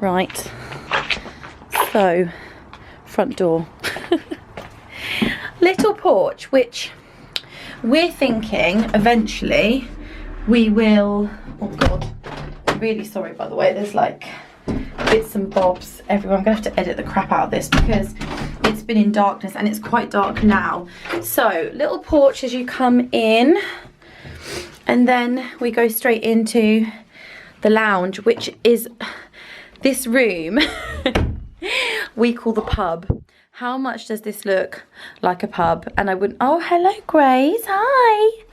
Right, so front door. Little porch, which we're thinking eventually we will, oh god, I'm really sorry by the way, there's like bits and bobs everywhere. I'm gonna have to edit the crap out of this because it's been in darkness and it's quite dark now. So little porch as you come in, and then we go straight into the lounge, which is this room we call the pub. How much does this look like a pub? And I wouldn't, oh hello Grace, hi.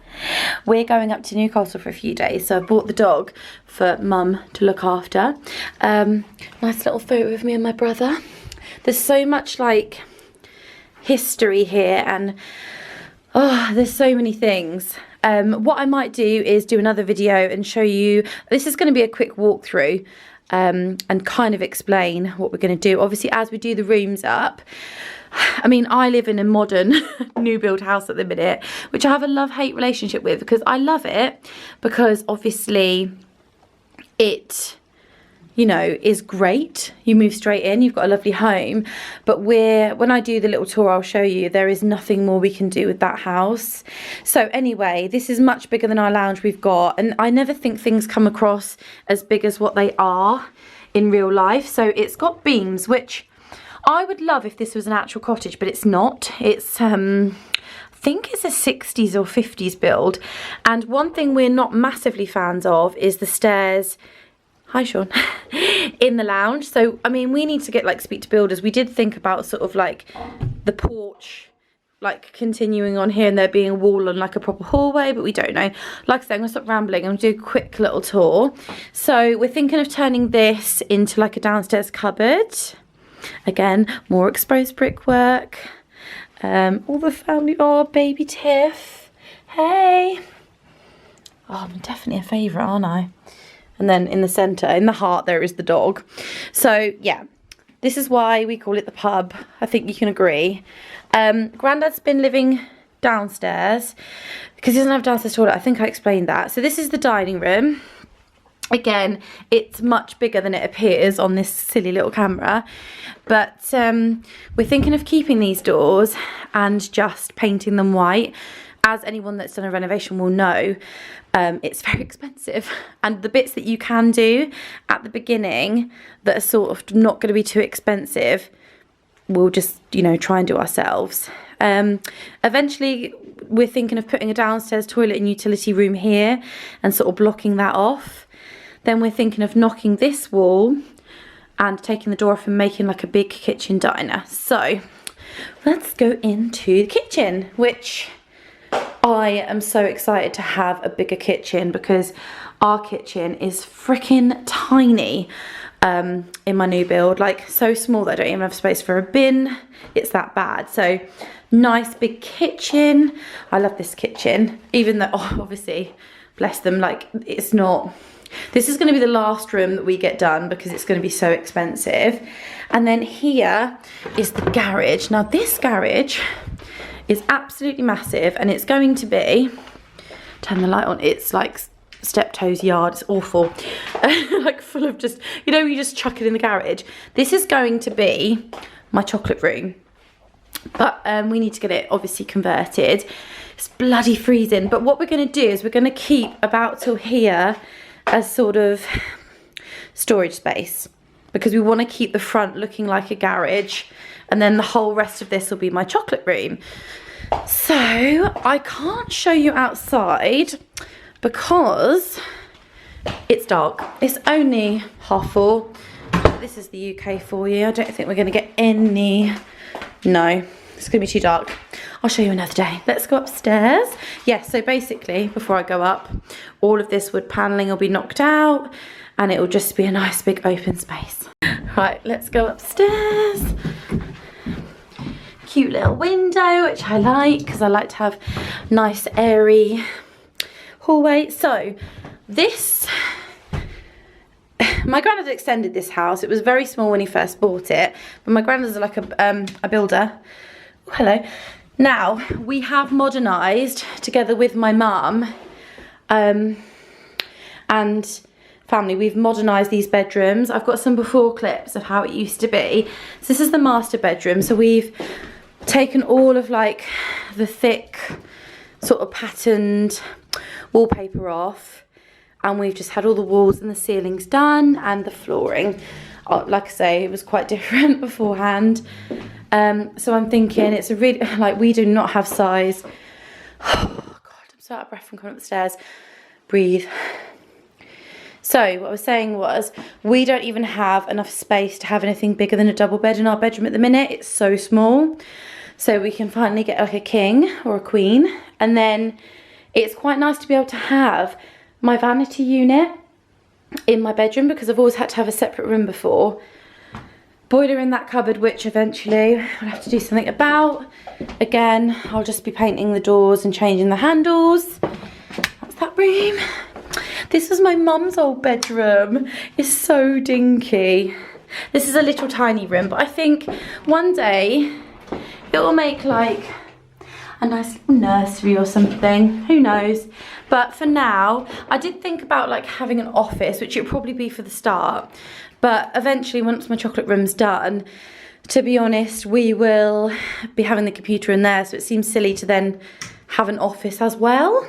We're going up to Newcastle for a few days, so I bought the dog for Mum to look after. Nice little photo of me and my brother. There's so much like history here, and oh, there's so many things. What I might do is do another video and show you, this is going to be a quick walkthrough, and kind of explain what we're going to do. Obviously, as we do the rooms up, I mean, I live in a modern new build house at the minute, which I have a love-hate relationship with, because I love it because obviously it, you know, is great. You move straight in, you've got a lovely home. But when I do the little tour, I'll show you, there is nothing more we can do with that house. So anyway, this is much bigger than our lounge we've got. And I never think things come across as big as what they are in real life. So it's got beams, which I would love if this was an actual cottage, but it's not. It's, I think it's a 60s or 50s build. And one thing we're not massively fans of is the stairs, hi Sean, in the lounge. So, I mean, we need to get, like, speak to builders. We did think about sort of like the porch, like continuing on here and there being a wall and like a proper hallway, but we don't know. Like I said, I'm gonna stop rambling. I'm gonna do a quick little tour. So we're thinking of turning this into like a downstairs cupboard. Again, more exposed brickwork. All the family, oh, baby Tiff, hey. Oh, I'm definitely a favourite, aren't I? And then in the centre, in the heart, there is the dog. So, yeah, this is why we call it the pub. I think you can agree. Grandad's been living downstairs because he doesn't have a downstairs toilet. I think I explained that. So this is the dining room. Again, it's much bigger than it appears on this silly little camera. But we're thinking of keeping these doors and just painting them white. As anyone that's done a renovation will know, it's very expensive. And the bits that you can do at the beginning that are sort of not going to be too expensive, we'll just, you know, try and do ourselves. Eventually, we're thinking of putting a downstairs toilet and utility room here and sort of blocking that off. Then we're thinking of knocking this wall and taking the door off and making like a big kitchen diner. So let's go into the kitchen, which I am so excited to have a bigger kitchen because our kitchen is freaking tiny in my new build, like so small that I don't even have space for a bin. It's that bad. So nice big kitchen. I love this kitchen, even though, oh, obviously, bless them, like it's not, this is going to be the last room that we get done because it's going to be so expensive. And then here is the garage. Now this garage is absolutely massive, and it's going to be, turn the light on, it's like Steptoe's yard. It's awful. Like full of just, you know, you just chuck it in the garage. This is going to be my chocolate room, but we need to get it obviously converted. It's bloody freezing, but what we're going to do is we're going to keep about till here as sort of storage space because we want to keep the front looking like a garage, and then the whole rest of this will be my chocolate room. So I can't show you outside because it's dark. It's only 4:30. This is the UK for you. I don't think we're going to get any, no, it's going to be too dark. I'll show you another day. Let's go upstairs. Yeah, so basically, before I go up, all of this wood paneling will be knocked out and it will just be a nice big open space. Right, let's go upstairs. Cute little window, which I like because I like to have nice airy hallway. So this, my granddad extended this house. It was very small when he first bought it, but my granddad's like a builder. Oh, hello. Now we have modernised together with my mum, and family, we've modernised these bedrooms. I've got some before clips of how it used to be. So this is the master bedroom. So we've taken all of like the thick sort of patterned wallpaper off, and we've just had all the walls and the ceilings done and the flooring. Like I say, it was quite different beforehand. So I'm thinking it's a really, like, we do not have size. Oh God, I'm so out of breath from coming up the stairs. Breathe. So what I was saying was, we don't even have enough space to have anything bigger than a double bed in our bedroom at the minute. It's so small. So we can finally get like a king or a queen. And then it's quite nice to be able to have my vanity unit in my bedroom, because I've always had to have a separate room before. Boiler in that cupboard, which eventually I'll have to do something about. Again, I'll just be painting the doors and changing the handles. That's that room. This was my mum's old bedroom. It's so dinky. This is a little tiny room, but I think one day it will make like a nice little nursery or something. Who knows? But for now, I did think about like having an office, which it would probably be for the start. But eventually, once my chocolate room's done, to be honest, we will be having the computer in there. So it seems silly to then have an office as well.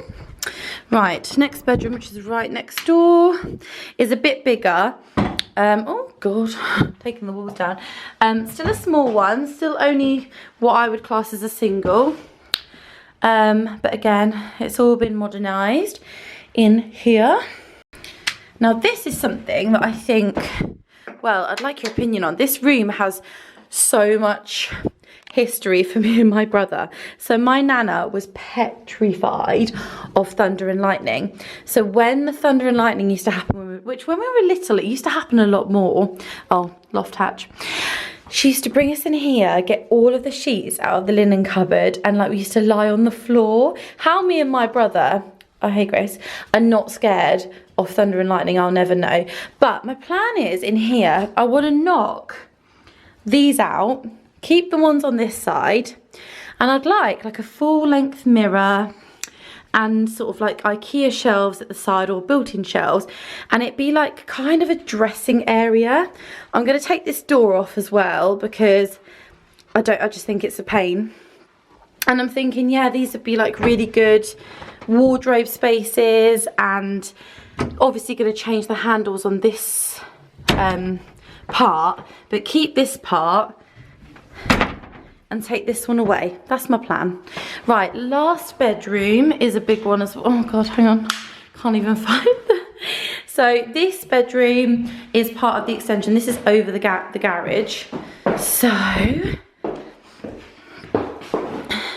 Right, next bedroom, which is right next door, is a bit bigger. Oh God, taking the walls down. Still a small one, still only what I would class as a single. But again, it's all been modernised in here. Now this is something that I think, well, I'd like your opinion on. This room has so much history for me and my brother. So my nana was petrified of thunder and lightning. So when the thunder and lightning used to happen, which when we were little, it used to happen a lot more. Oh, loft hatch. She used to bring us in here, get all of the sheets out of the linen cupboard, and like we used to lie on the floor. How me and my brother, oh hey Grace, are not scared of thunder and lightning, I'll never know. But my plan is, in here, I want to knock these out, keep the ones on this side, and I'd like a full length mirror and sort of like IKEA shelves at the side, or built-in shelves, and it'd be like kind of a dressing area. I'm going to take this door off as well, because I just think it's a pain. And I'm thinking, yeah, these would be like really good wardrobe spaces, and obviously going to change the handles on this part, but keep this part and take this one away. That's my plan. Right, last bedroom is a big one as well. Oh God, hang on, can't even find the... So this bedroom is part of the extension. This is over the garage. So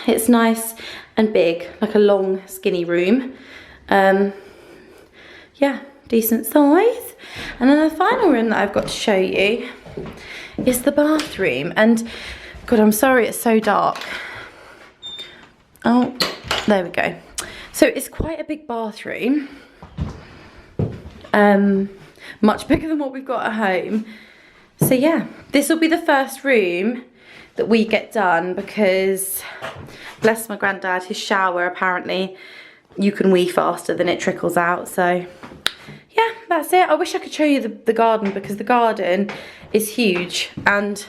it's nice and big, like a long skinny room. Yeah, decent size. And then the final room that I've got to show you is the bathroom. And God, I'm sorry it's so dark. Oh, there we go. So it's quite a big bathroom. Much bigger than what we've got at home. So yeah, this will be the first room that we get done, because bless my granddad, his shower, apparently you can wee faster than it trickles out. So yeah, that's it. I wish I could show you the garden, because the garden is huge, and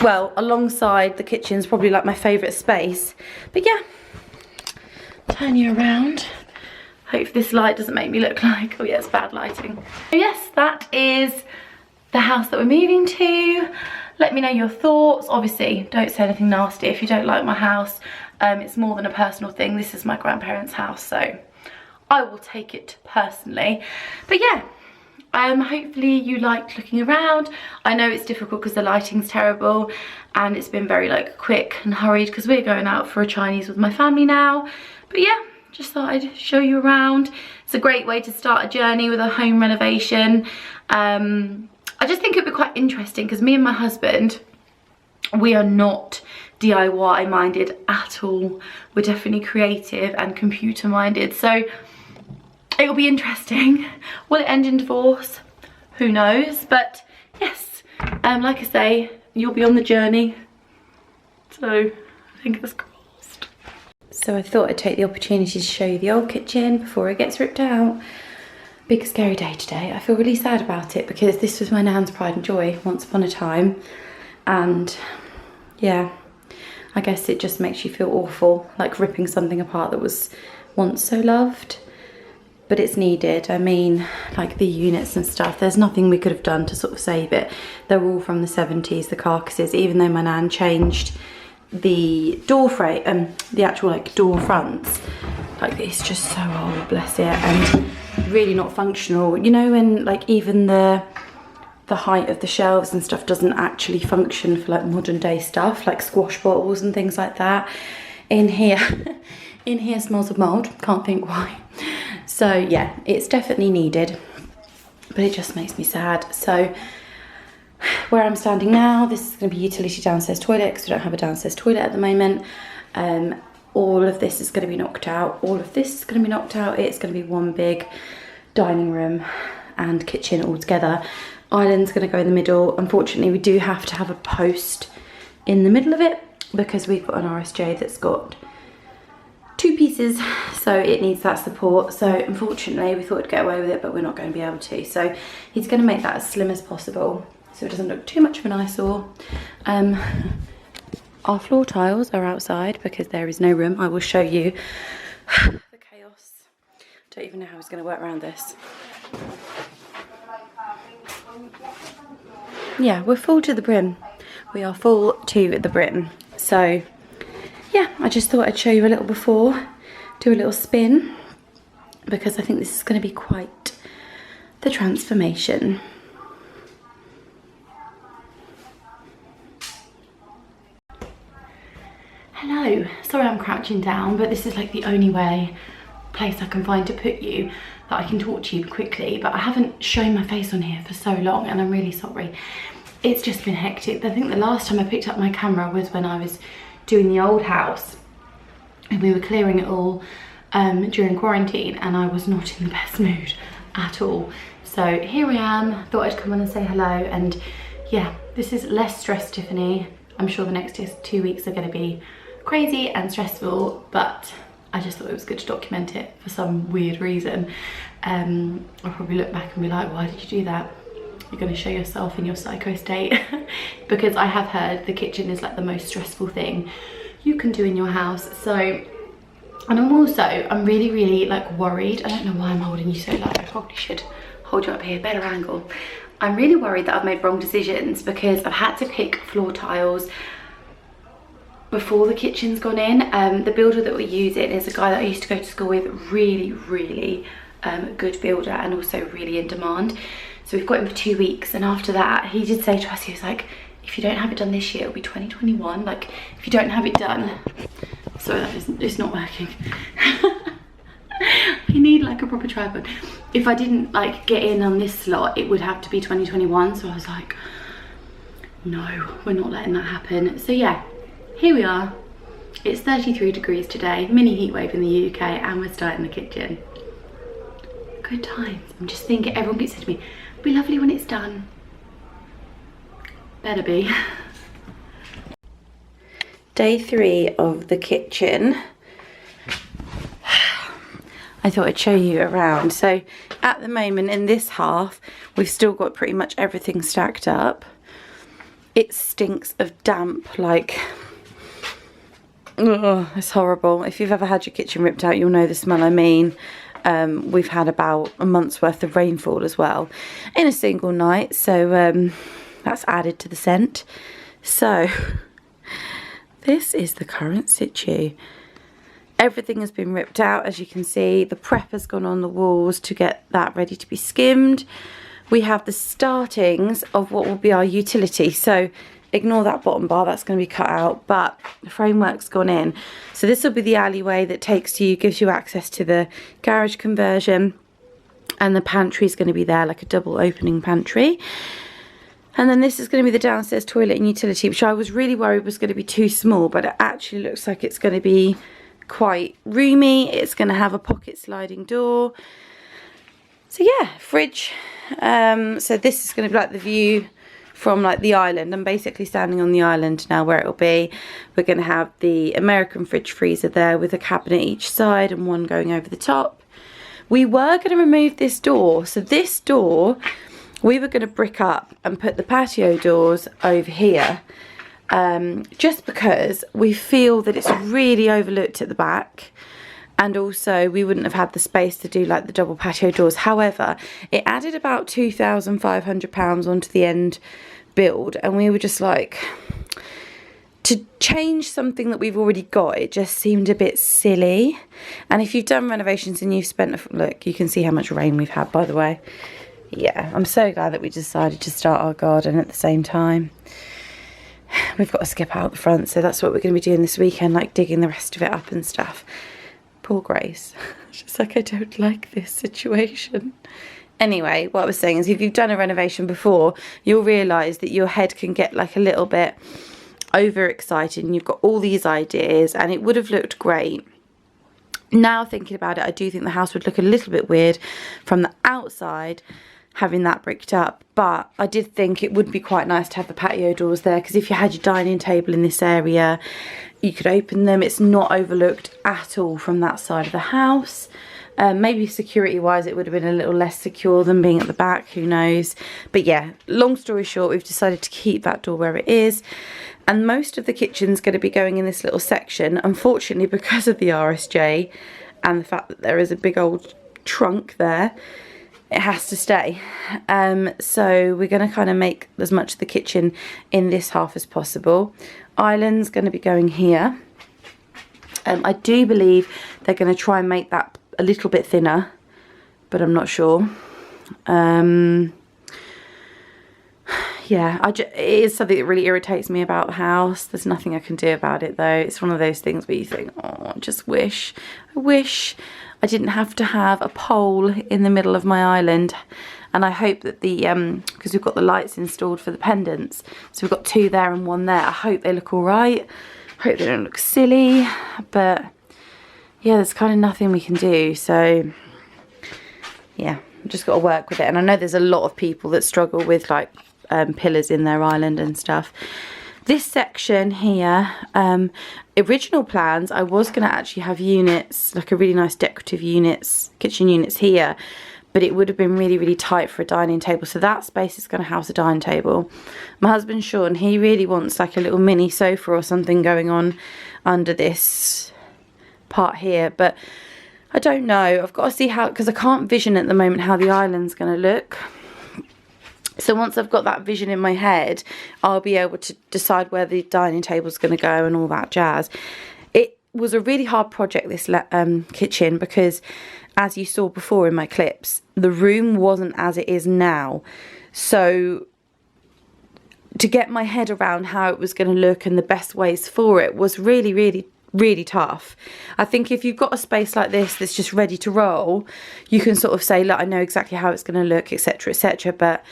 well, alongside the kitchen's probably like my favourite space. But yeah, turn you around. Hope this light doesn't make me look like, oh yeah, it's bad lighting. So yes, that is the house that we're moving to. Let me know your thoughts. Obviously, don't say anything nasty if you don't like my house. It's more than a personal thing. This is my grandparents' house, so I will take it personally. But yeah, hopefully you liked looking around. I know it's difficult because the lighting's terrible, and it's been very like quick and hurried because we're going out for a Chinese with my family now. But yeah, just thought I'd show you around. It's a great way to start a journey with a home renovation. I just think it'd be quite interesting, because me and my husband, we are not DIY minded at all. We're definitely creative and computer minded, so it'll be interesting. Will it end in divorce? Who knows? But yes, like I say, you'll be on the journey, so fingers crossed. So I thought I'd take the opportunity to show you the old kitchen before it gets ripped out. big scary day today. I feel really sad about it because this was my nan's pride and joy once upon a time, and yeah, I guess it just makes you feel awful, like ripping something apart that was once so loved. But it's needed. I mean, like the units and stuff, there's nothing we could have done to sort of save it. They're all from the 70s, the carcasses, even though my nan changed the door frame, the actual like door fronts. Like, it's just so old, bless it, and really not functional. You know, when like even the height of the shelves and stuff doesn't actually function for like modern day stuff, like squash bottles and things like that. In here, in here smells of mold, can't think why. So yeah, it's definitely needed, but it just makes me sad. So where I'm standing now, this is going to be utility downstairs toilet because we don't have a downstairs toilet at the moment. All of this is going to be knocked out. All of this is going to be knocked out. It's going to be one big dining room and kitchen all together. Island's going to go in the middle. Unfortunately, we do have to have a post in the middle of it because we've got an RSJ that's got 2 pieces, so it needs that support. So unfortunately, we thought we'd get away with it, but we're not going to be able to. So he's going to make that as slim as possible so it doesn't look too much of an eyesore. Our floor tiles are outside because there is no room. I will show you the chaos. Don't even know how he's going to work around this. Yeah, we're full to the brim. We are full to the brim. So yeah, I just thought I'd show you a little before, do a little spin, because I think this is going to be quite the transformation. Hello, sorry I'm crouching down, but this is like the only place I can find to put you that I can talk to you quickly, but I haven't shown my face on here for so long and I'm really sorry. It's just been hectic. I think the last time I picked up my camera was when I was doing the old house and we were clearing it all during quarantine, and I was not in the best mood at all. So here I am, thought I'd come on and say hello, and yeah, this is less stress, Tiffany. I'm sure the next 2 weeks are going to be crazy and stressful, but I just thought it was good to document it for some weird reason. I'll probably look back and be like, why did you do that? You're going to show yourself in your psycho state. Because I have heard the kitchen is like the most stressful thing you can do in your house. So, and I'm really like worried. I don't know why I'm holding you so low. I probably should hold you up here, better angle. I'm really worried that I've made wrong decisions because I've had to pick floor tiles before the kitchen's gone in. The builder that we're using is a guy that I used to go to school with, really good builder and also really in demand. So we've got him for 2 weeks, and after that he did say to us, he was like, if you don't have it done this year, it'll be 2021. Like, if you don't have it done, sorry, it's not working. I need like a proper tripod. If I didn't like get in on this slot, it would have to be 2021. So I was like, no, we're not letting that happen. So yeah, here we are. It's 33 degrees today, mini heat wave in the UK, and we're starting the kitchen. Good times. I'm just thinking, everyone keeps saying to me, it'll be lovely when it's done. Better be. Day 3 of the kitchen. I thought I'd show you around. So at the moment in this half, we've still got pretty much everything stacked up. It stinks of damp, like, ugh, it's horrible. If you've ever had your kitchen ripped out, you'll know the smell I mean. We've had about a month's worth of rainfall as well in a single night, so that's added to the scent. So this is the current situ. Everything has been ripped out, as you can see. The prep has gone on the walls to get that ready to be skimmed. We have the startings of what will be our utility. So ignore that bottom bar, that's going to be cut out, but the framework's gone in. So this will be the alleyway that takes you, gives you access to the garage conversion, and the pantry is going to be there, like a double opening pantry. And then this is going to be the downstairs toilet and utility, which I was really worried was going to be too small, but it actually looks like it's going to be quite roomy. It's going to have a pocket sliding door. So yeah, fridge. So this is going to be like the view from like the island. I'm basically standing on the island now where it'll be. We're going to have the American fridge freezer there with a cabinet each side and one going over the top. We were going to remove this door. So this door, we were going to brick up and put the patio doors over here. Just because we feel that it's really overlooked at the back. And also we wouldn't have had the space to do like the double patio doors. However, it added about £2,500 onto the end build. And we were just like, to change something that we've already got, it just seemed a bit silly. And if you've done renovations and you've spent, look, you can see how much rain we've had, by the way. Yeah, I'm so glad that we decided to start our garden at the same time. We've got to skip out the front, so that's what we're going to be doing this weekend, like digging the rest of it up and stuff. Poor Grace. She's like, I don't like this situation. Anyway, what I was saying is if you've done a renovation before, you'll realise that your head can get like a little bit overexcited and you've got all these ideas and it would have looked great. Now thinking about it, I do think the house would look a little bit weird from the outside having that bricked up, but I did think it would be quite nice to have the patio doors there, because if you had your dining table in this area, you could open them. It's not overlooked at all from that side of the house. Maybe security wise it would have been a little less secure than being at the back, who knows. But yeah, long story short, we've decided to keep that door where it is, and most of the kitchen's going to be going in this little section. Unfortunately, because of the RSJ and the fact that there is a big old trunk there, it has to stay. So we're going to kind of make as much of the kitchen in this half as possible. Island's going to be going here. I do believe they're going to try and make that a little bit thinner, but I'm not sure. Yeah, it is something that really irritates me about the house. There's nothing I can do about it though. It's one of those things where you think, oh, I just wish I didn't have to have a pole in the middle of my island. And I hope that the, because we've got the lights installed for the pendants, so we've got 2 there and 1 there. I hope they look all right. I hope they don't look silly, but yeah, there's kind of nothing we can do. So yeah, I've just got to work with it. And I know there's a lot of people that struggle with like pillars in their island and stuff. This section here, original plans, I was going to actually have units, like a really nice decorative units, kitchen units here, but it would have been really, really tight for a dining table. So that space is going to house a dining table. My husband, Sean, he really wants like a little mini sofa or something going on under this part here, but I don't know. I've got to see how, because I can't vision at the moment how the island's going to look. So once I've got that vision in my head, I'll be able to decide where the dining table's going to go and all that jazz. It was a really hard project, this kitchen, because as you saw before in my clips, the room wasn't as it is now. So to get my head around how it was going to look and the best ways for it was really, really, really tough. I think if you've got a space like this that's just ready to roll, you can sort of say, look, I know exactly how it's going to look, etc., etc. But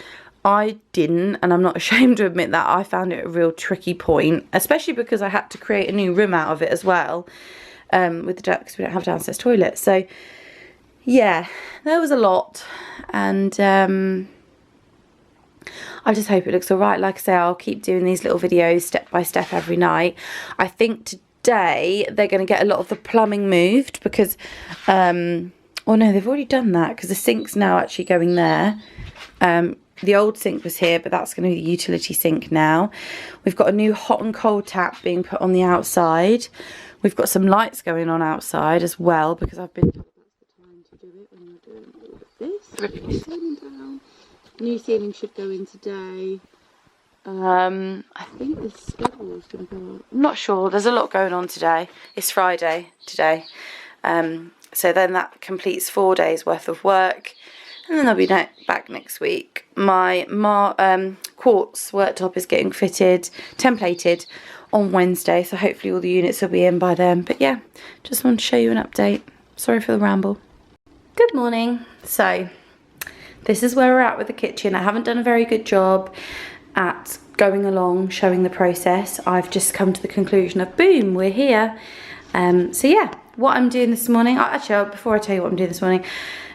I didn't, and I'm not ashamed to admit that. I found it a real tricky point, especially because I had to create a new room out of it as well, with the because we don't have a downstairs toilet. So yeah, there was a lot, and I just hope it looks all right. Like I say, I'll keep doing these little videos step by step every night. I think today they're going to get a lot of the plumbing moved because oh no, they've already done that, because the sink's now actually going there. The old sink was here, but that's going to be the utility sink now. We've got a new hot and cold tap being put on the outside. We've got some lights going on outside as well, because I've been told that's the time to do it when you're doing all of this. Ripping the ceiling down. New ceiling should go in today. I think the schedule is going to go up. I'm not sure. There's a lot going on today. It's Friday today. So then that completes 4 days worth of work. And then I'll be back next week. My quartz worktop is getting fitted, templated on Wednesday. So hopefully all the units will be in by then. But yeah, just wanted to show you an update. Sorry for the ramble. Good morning. So this is where we're at with the kitchen. I haven't done a very good job at going along, showing the process. I've just come to the conclusion of, boom, we're here. So yeah, what I'm doing this morning, actually, before I tell you what I'm doing this morning,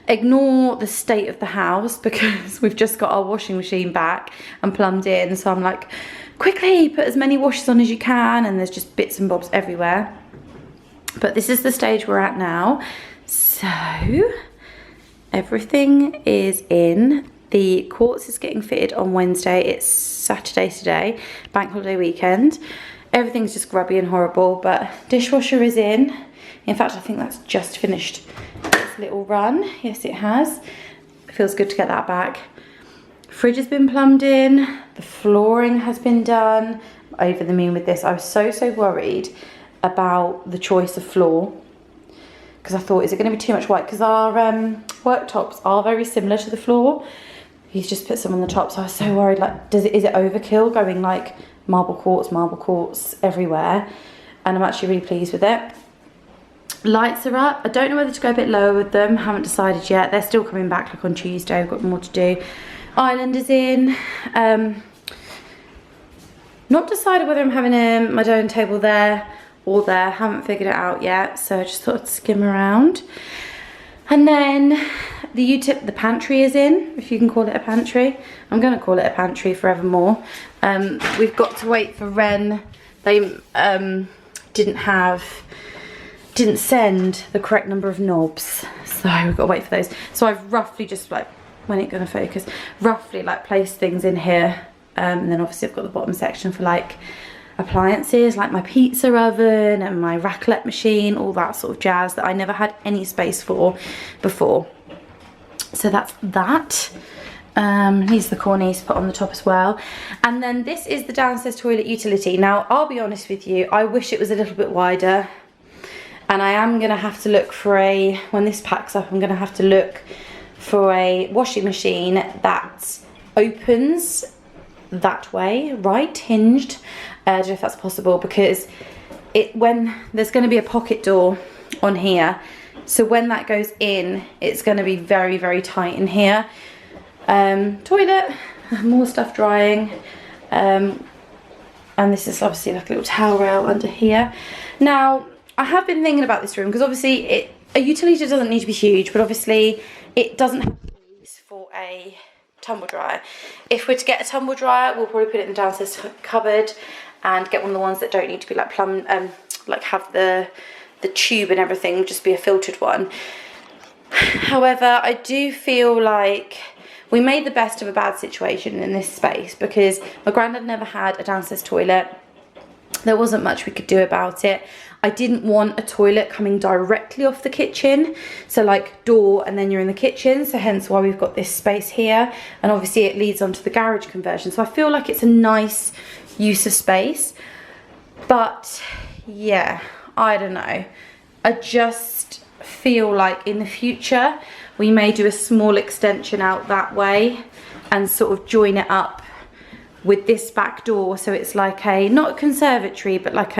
ignore the state of the house, because we've just got our washing machine back and plumbed in. So I'm like, quickly put as many washes on as you can, and there's just bits and bobs everywhere. But this is the stage we're at now. So everything is in. The quartz is getting fitted on Wednesday. It's Saturday today, bank holiday weekend. Everything's just grubby and horrible, but dishwasher is in. In fact, I think that's just finished its little run. Yes, it has. It feels good to get that back. Fridge has been plumbed in. The flooring has been done. Over the moon with this. I was so worried about the choice of floor, because I thought, is it going to be too much white? Because our worktops are very similar to the floor. He's just put some on the top, so I was so worried, like, is it overkill going like marble quartz everywhere? And I'm actually really pleased with it. Lights are up. I don't know whether to go a bit lower with them. Haven't decided yet. They're still coming back like on Tuesday. I've got more to do. Island is in. Not decided whether I'm having my dining table there or there. Haven't figured it out yet, so I just thought I'd skim around. And then the pantry is in, if you can call it a pantry. I'm going to call it a pantry forevermore. We've got to wait for Ren. They didn't send the correct number of knobs, so we've got to wait for those. So I've roughly just like, when it's going to focus, roughly like placed things in here. And then obviously I've got the bottom section for like appliances, like my pizza oven and my raclette machine, all that sort of jazz that I never had any space for before. So that's that. These are the cornies to put on the top as well. And then this is the downstairs toilet utility. Now, I'll be honest with you, I wish it was a little bit wider. And I am going to have to look for when this packs up, I'm going to have to look for a washing machine that opens that way, right, hinged. I don't know if that's possible, because when there's going to be a pocket door on here, so when that goes in, it's going to be very tight in here. Toilet, more stuff drying, and this is obviously like a little towel rail under here. Now, I have been thinking about this room, because obviously a utility doesn't need to be huge, but obviously it doesn't have space for a tumble dryer. If we're to get a tumble dryer, we'll probably put it in the downstairs cupboard and get one of the ones that don't need to be like plumbed, like have the tube and everything, just be a filtered one. However, I do feel like we made the best of a bad situation in this space, because my granddad never had a downstairs toilet. There wasn't much we could do about it. I didn't want a toilet coming directly off the kitchen, so like door and then you're in the kitchen, so hence why we've got this space here, and obviously it leads onto the garage conversion, so I feel like it's a nice use of space. But yeah, I don't know, I just feel like in the future we may do a small extension out that way and sort of join it up with this back door, so it's like not a conservatory, but like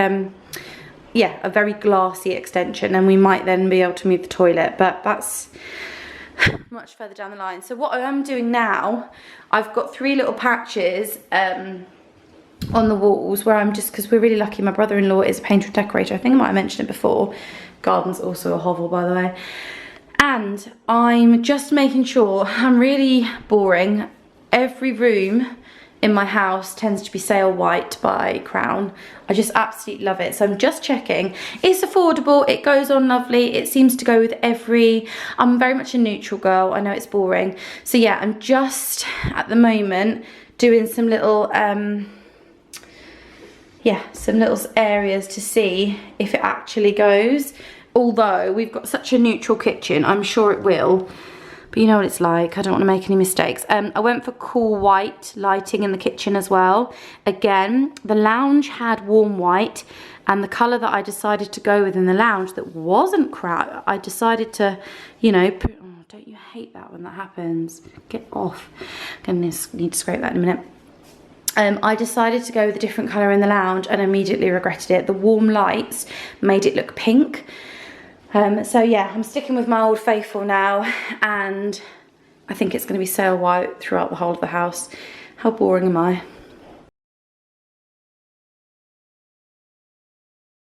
yeah, a very glassy extension, and we might then be able to move the toilet, but that's much further down the line. So what I am doing now, I've got 3 little patches on the walls where I'm just, because we're really lucky, my brother-in-law is a painter and decorator. I think I might have mentioned it before. Garden's also a hovel, by the way. And I'm just making sure, I'm really boring. Every room in my house tends to be sale white by Crown. I just absolutely love it. So I'm just checking. It's affordable, it goes on lovely, it seems to go with I'm very much a neutral girl, I know it's boring. So yeah, I'm just at the moment doing some little some little areas to see if it actually goes. Although we've got such a neutral kitchen, I'm sure it will. But you know what it's like, I don't want to make any mistakes. I went for cool white lighting in the kitchen as well. Again, the lounge had warm white, and the colour that I decided to go with in the lounge that wasn't crap, I decided to, you know, don't you hate that when that happens? Get off. I'm going to need to scrape that in a minute. I decided to go with a different colour in the lounge and immediately regretted it. The warm lights made it look pink. So yeah, I'm sticking with my old faithful now, and I think it's going to be sail white throughout the whole of the house. How boring am I?